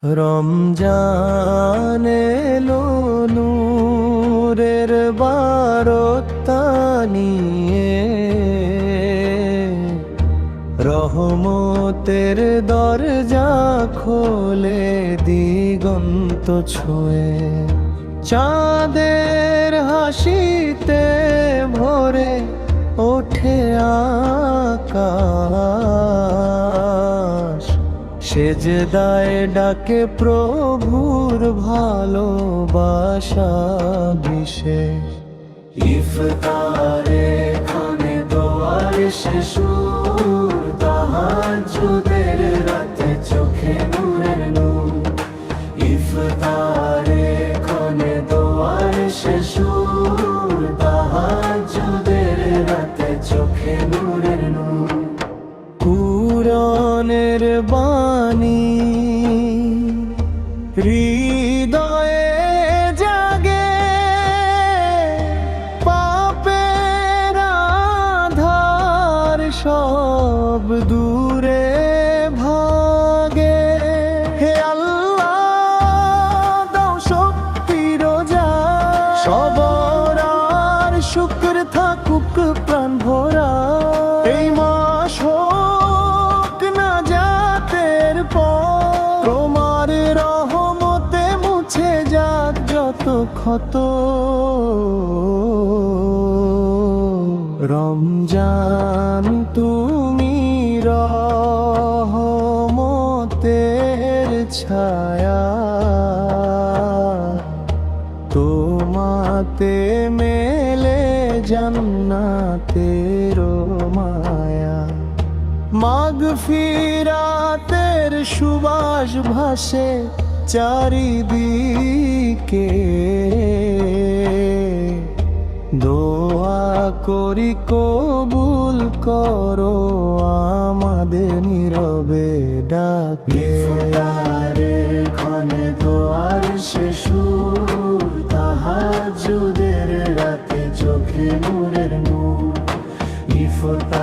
রমজান এলো নূরের বারতা নিয়ে, রহমতের দরজা খোলে দিগন্ত ছুঁয়ে। চাঁদের হাসিতে ভরে ওঠে আকাশ, সেজদায় ডাকে প্রভুর ভালোবাসা বিশেষ। ইফতারে খানে দোয়ার শেষুর, তাহাজ্জুদের রাতে চোখে নূরের নূর। ইফতারে খানে দোয়ার শেষুর, তাহাজ্জুদের রাতে চোখে নূরের নূর। কুরআনের বাণী হৃদয়ে জাগে, পাপের আধার সব দূরে ভাগে। হে আল্লাহ দাও শক্তি রোজা, সবর আর শুকর থাকুক প্রাণ ভরা। এই মাস হোক না জাতের পর, তোমার রহমতে মুছে যাক যত ক্ষত। রমজান তুমি রহমতের ছায়া, তোমাতে মেলে জান্নাতের মায়া। মাগফিরাতের সুবাস ভাসে চারিদিকে, দোয়া করি কবুল করো আমাদের নীরবে ডাকে। ইফতারের ক্ষণে দোয়ার শেষুর, তাহাজ্জুদের রাতে চোখে নূরের নূর। ইফতার